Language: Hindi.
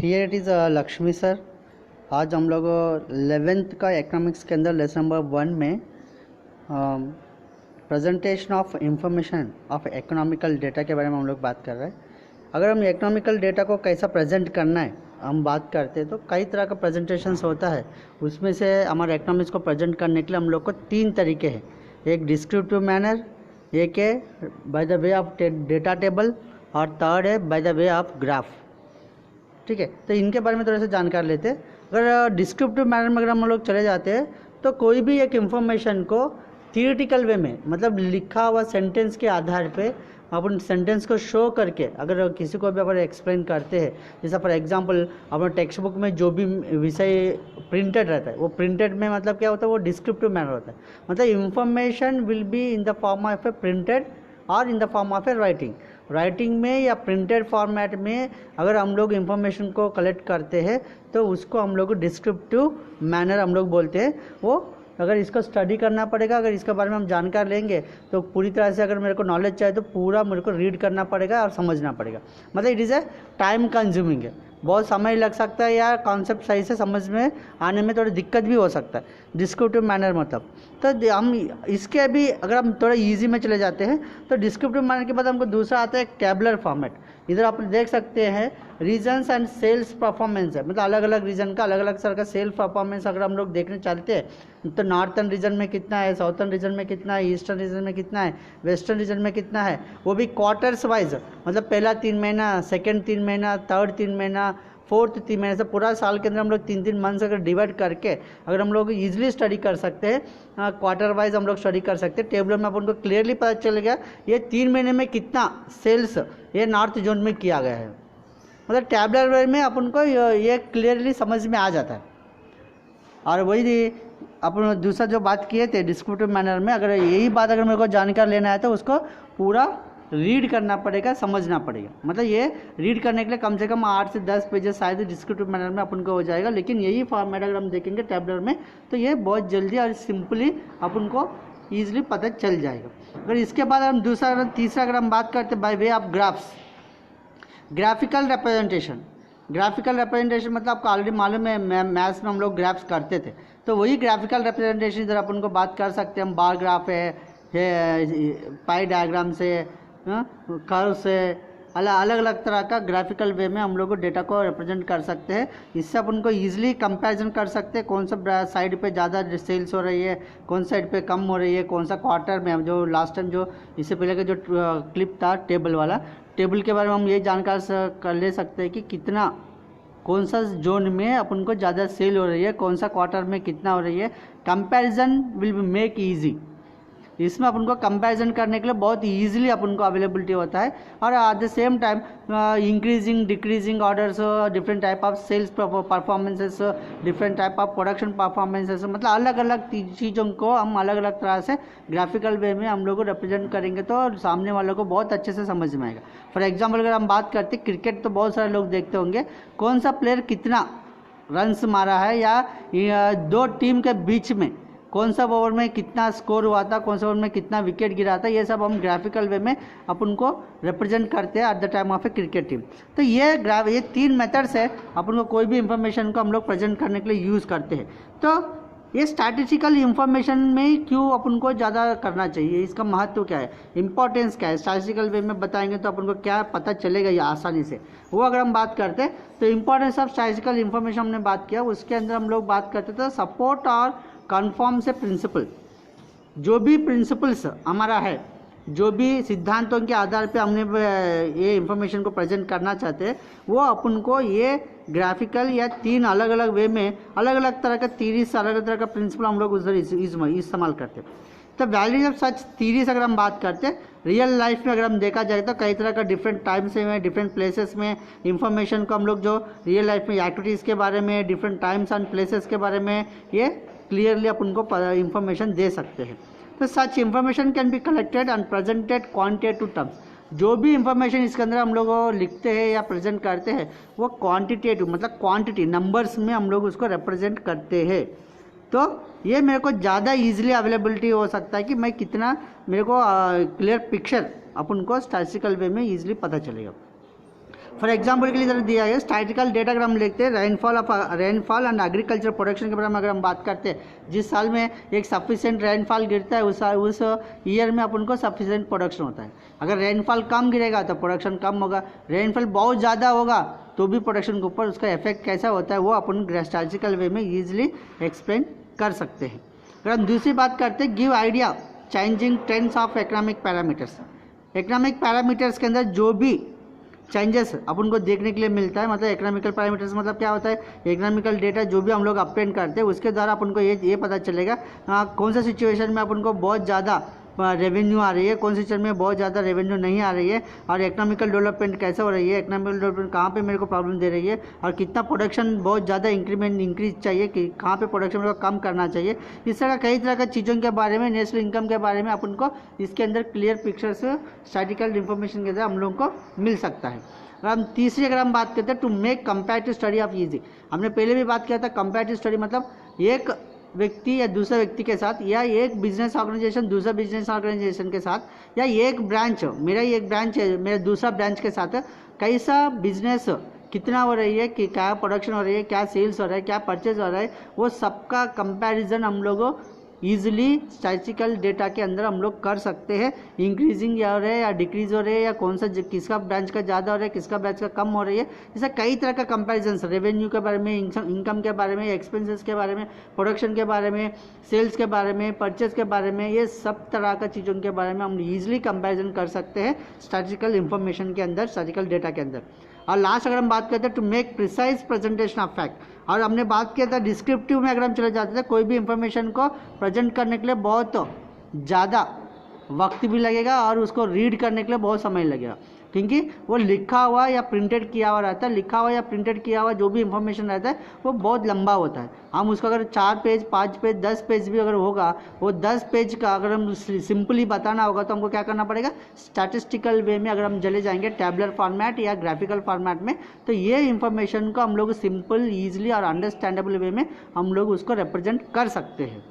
Here it is Lakshmi sir. आज हम लोग 11th का इकोनॉमिक्स के अंदर लेसन नंबर 1 में presentation of information of economical data के बारे में हम लोग बात कर रहे हैं। अगर हम इकोनॉमिकल डेटा को कैसा प्रेजेंट करना है हम बात करते हैं तो कई तरह का प्रेजेंटेशंस होता है। उसमें से हमारे इकोनॉमिक्स को प्रेजेंट करने के लिए हम लोग को 3 तरीके हैं। एक डिस्क्रिप्टिव मैनर, एक है by the way of data table और थर्ड है by the way of graph. ठीक है, तो इनके बारे में थोड़ा सा जानकारी लेते हैं। अगर डिस्क्रिप्टिव मैनर में अगर हम लोग चले जाते हैं तो कोई भी एक इन्फॉर्मेशन को थियोरेटिकल वे में मतलब लिखा हुआ सेंटेंस के आधार पे अपन सेंटेंस को शो करके अगर किसी को भी अगर एक्सप्लेन करते हैं, जैसा फॉर एग्जांपल अपने टेक्स्ट बुक में जो भी विषय प्रिंटेड रहता है वो प्रिंटेड में मतलब क्या होता है, वो डिस्क्रिप्टिव मैनर होता है। मतलब information will be in the form of a printed or in the form of a writing में या प्रिंटेड फॉर्मेट में अगर हम लोग इंफॉर्मेशन को कलेक्ट करते हैं तो उसको हम लोग डिस्क्रिप्टिव मैनर हम लोग बोलते हैं। वो अगर इसको स्टडी करना पड़ेगा, अगर इसके बारे में हम जानकारी लेंगे तो पूरी तरह से अगर मेरे को नॉलेज चाहिए तो पूरा मेरे को रीड करना पड़ेगा और समझना पड़ेगा। मतलब it is a time consuming है, बहुत समय लग सकता है या कॉन्सेप्ट सही से समझ में आने में थोड़ी दिक्कत भी हो सकता है। डिस्क्रिप्टिव मैनर मतलब तो हम इसके भी अगर हम थोड़ा इजी में चले जाते हैं तो डिस्क्रिप्टिव मैनर के बाद हमको दूसरा आता है टेबुलर फॉर्मेट। इधर आप देख सकते हैं रीजन्स एंड सेल्स परफॉर्मेंस है, मतलब अलग अलग रीजन का अलग अलग सर का सेल परफॉर्मेंस अगर हम लोग देखने चलते हैं तो नॉर्थर्न रीजन में कितना है, साउथर्न रीजन में कितना है, ईस्टर्न रीजन में कितना है, वेस्टर्न रीजन में कितना है, वो भी क्वार्टर्स वाइज, मतलब पहला 3 महीना, सेकेंड 3 महीना, थर्ड 3 महीना, फोर्थ 3 महीने से पूरा साल के अंदर हम लोग 3-3 मंथ्स अगर डिवाइड करके अगर हम लोग ईजिली स्टडी कर सकते हैं, क्वार्टर वाइज हम लोग स्टडी कर सकते हैं। टेबल में अपन को क्लियरली पता चल गया ये 3 महीने में कितना सेल्स ये नॉर्थ जोन में किया गया है। मतलब टैबलर वे में अपन को ये क्लियरली समझ में आ जाता है। और वही अपन दूसरा जो बात किए थे डिस्क्रिप्टिव मैनर में, अगर यही बात अगर मेरे को जानकारी लेना है तो उसको पूरा रीड करना पड़ेगा, समझना पड़ेगा। मतलब ये रीड करने के लिए कम से कम 8 से 10 पेजेस शायद डिस्क्रिप्टिव मैनर में अपन को हो जाएगा। लेकिन यही फॉर्मेट अगर हम देखेंगे टैबलर में तो ये बहुत जल्दी और सिंपली अपन को ईजिली पता चल जाएगा। अगर इसके बाद हम दूसरा तीसरा अगर हम बात करते by way of graphs, graphical representation. Graphical representation मतलब आपको ऑलरेडी मालूम है मैथ्स में हम लोग ग्राफ्स करते थे, तो वही ग्राफिकल रिप्रेजेंटेशन इधर अपन को बात कर सकते हैं हम। बार ग्राफ है पाई डायग्राम से, कर्व से, अलग अलग तरह का ग्राफिकल वे में हम लोग को डेटा को रिप्रेजेंट कर सकते हैं। इससे अपन को ईजिली कंपैरिजन कर सकते हैं कौन सा साइड पे ज़्यादा सेल्स हो रही है, कौन साइड पे कम हो रही है, कौन सा क्वार्टर में। जो लास्ट टाइम जो इससे पहले का जो क्लिप था टेबल वाला, टेबल के बारे में हम ये जानकारी कर ले सकते हैं कि कितना कौन सा जोन में अपन को ज़्यादा सेल हो रही है, कौन सा क्वार्टर में कितना हो रही है। Comparison will be make easy. इसमें अपन को कंपैरिजन करने के लिए बहुत ईजिली अपन को अवेलेबिलिटी होता है। और at the same time increasing decreasing orders, different type of sales performances, different type of production performances, मतलब अलग अलग चीज़ों को हम अलग अलग तरह से ग्राफिकल वे में हम लोग को रिप्रेजेंट करेंगे तो सामने वालों को बहुत अच्छे से समझ में आएगा। फॉर एग्जाम्पल अगर हम बात करते क्रिकेट तो बहुत सारे लोग देखते होंगे, कौन सा प्लेयर कितना रन्स मारा है या 2 टीम के बीच में कौन सा ओवर में कितना स्कोर हुआ था, कौन सा ओवर में कितना विकेट गिरा था, ये सब हम ग्राफिकल वे में अपन को रिप्रेजेंट करते हैं at the time of A cricket team. तो ये 3 मेथड्स है अपन को कोई भी इंफॉर्मेशन को हम लोग प्रेजेंट करने के लिए यूज़ करते हैं। तो ये स्टैटिस्टिकल इंफॉर्मेशन में क्यों अपन को ज़्यादा करना चाहिए, इसका महत्व क्या है, इंपॉर्टेंस क्या है, स्टैटिस्टिकल वे में बताएंगे तो अपन को क्या पता चलेगा ये आसानी से। वो अगर हम बात करते हैं तो इंपॉर्टेंस ऑफ स्टैटिस्टिकल इंफॉर्मेशन हमने बात किया, उसके अंदर हम लोग बात करते थे सपोर्ट और कन्फर्म से प्रिंसिपल। जो भी प्रिंसिपल्स हमारा है, जो भी सिद्धांतों के आधार पे हमने ये इंफॉर्मेशन को प्रेजेंट करना चाहते हैं, वो अपन को ये ग्राफिकल या 3 अलग अलग वे में अलग अलग तरह का थीरीज, अलग अलग तरह का प्रिंसिपल हम लोग उधर इस्तेमाल करते हैं। तो वैल्यूज ऑफ सच थीरीज अगर हम बात करते हैं रियल लाइफ में अगर हम देखा जाए तो कई तरह का डिफरेंट टाइम्स में, डिफरेंट प्लेसेस में इंफॉर्मेशन को हम लोग जो रियल लाइफ में एक्टिविटीज़ के बारे में, डिफरेंट टाइम्स एंड प्लेसेस के बारे में ये क्लियरली अपन को इंफॉर्मेशन दे सकते हैं। तो सच information can be collected and presented quantitative terms. जो भी इंफॉर्मेशन इसके अंदर हम लोग लिखते हैं या प्रेजेंट करते हैं वो क्वांटिटेटिव मतलब क्वांटिटी नंबर्स में हम लोग उसको रिप्रेजेंट करते हैं। तो ये मेरे को ज़्यादा ईजिली अवेलेबिलिटी हो सकता है कि मैं कितना मेरे को क्लियर पिक्चर अपन को स्टैटिस्टिकल वे में ईजिली पता चलेगा। फॉर एग्जाम्पल के लिए जरा दिया है स्टैटिस्टिकल डेटा अगर हम लिखते हैं रेनफॉल एंड एग्रीकल्चर प्रोडक्शन के बारे में अगर हम बात करते हैं, जिस साल में एक सफिशिएंट रेनफॉल गिरता है उस ईयर में अपन को सफिशिएंट प्रोडक्शन होता है। अगर रेनफॉल कम गिरेगा तो प्रोडक्शन कम होगा, रेनफॉल बहुत ज़्यादा होगा तो भी प्रोडक्शन के ऊपर उसका इफेक्ट कैसा होता है वो अपन स्टैटिस्टिकल वे में ईजिली एक्सप्लेन कर सकते हैं। अगर हम दूसरी बात करते हैं give idea changing trends of economic parameters. Economic parameters के अंदर जो भी चेंजेस अपन को देखने के लिए मिलता है, मतलब इकोनॉमिकल पैरामीटर्स मतलब क्या होता है, इकोनॉमिकल डेटा जो भी हम लोग अपेंड करते हैं उसके द्वारा अपन को ये पता चलेगा कौन सा सिचुएशन में अपन को बहुत ज़्यादा रेवेन्यू आ रही है, कौन सी चीज़ में बहुत ज़्यादा रेवेन्यू नहीं आ रही है, और इकोनॉमिकल डेवलपमेंट कैसे हो रही है, इकोनॉमिकल डेवलपमेंट कहाँ पे मेरे को प्रॉब्लम दे रही है, और कितना प्रोडक्शन बहुत ज़्यादा इंक्रीज चाहिए कि कहाँ पे प्रोडक्शन मेरे को कम करना चाहिए। इस तरह कई तरह का चीज़ों के बारे में, नेशनल इनकम के बारे में अपन को इसके अंदर क्लियर पिक्चर्स स्टैटिस्टिकल इन्फॉर्मेशन के अंदर हम लोगों को मिल सकता है। हम तीसरी अगर हम बात करते हैं to make comparative study of easy, हमने पहले भी बात किया था कंपैरेटिव स्टडी मतलब एक व्यक्ति या दूसरे व्यक्ति के साथ, या एक बिजनेस ऑर्गेनाइजेशन दूसरा बिजनेस ऑर्गेनाइजेशन के साथ, या एक ब्रांच मेरा एक ब्रांच है मेरा दूसरा ब्रांच के साथ कैसा बिजनेस कितना हो रही है, कि क्या प्रोडक्शन हो रही है, क्या सेल्स हो रहा है, क्या परचेज हो रहा है, वो सबका कंपैरिजन हम लोग ईजिली स्टैटिस्टिकल डेटा के अंदर हम लोग कर सकते हैं। इंक्रीजिंग हो रहा है या डिक्रीज हो रहे हैं, या कौन सा किसका ब्रांच का ज़्यादा हो रहा है, किसका ब्रांच का कम हो रही है, जैसे कई तरह का कंपैरिजन रेवेन्यू के बारे में, इनकम के बारे में, एक्सपेंसेस के बारे में, प्रोडक्शन के बारे में, सेल्स के बारे में, परचेज के बारे में, ये सब तरह का चीज़ों के बारे में हम ईजिली कंपेरिजन कर सकते हैं स्टैटिस्टिकल इंफॉर्मेशन के अंदर, स्टैटिस्टिकल डेटा के अंदर। और लास्ट अगर हम बात करते हैं to make precise presentation of fact, और हमने बात किया था डिस्क्रिप्टिव में अगर हम चले जाते थे कोई भी इंफॉर्मेशन को प्रेजेंट करने के लिए बहुत ज़्यादा वक्त भी लगेगा और उसको रीड करने के लिए बहुत समय लगेगा, क्योंकि वो लिखा हुआ या प्रिंटेड किया हुआ रहता है। लिखा हुआ या प्रिंटेड किया हुआ जो भी इंफॉर्मेशन रहता है वो बहुत लंबा होता है। हम उसको अगर 4 पेज 5 पेज 10 पेज भी अगर होगा, वो 10 पेज का अगर हम सिंपली बताना होगा तो हमको क्या करना पड़ेगा, स्टैटिस्टिकल वे में अगर हम चले जाएंगे टैबुलर फॉर्मेट या ग्राफिकल फॉर्मेट में, तो ये इंफॉर्मेशन को हम लोग सिंपल ईजिली और अंडरस्टैंडेबल वे में हम लोग उसको रिप्रेजेंट कर सकते हैं।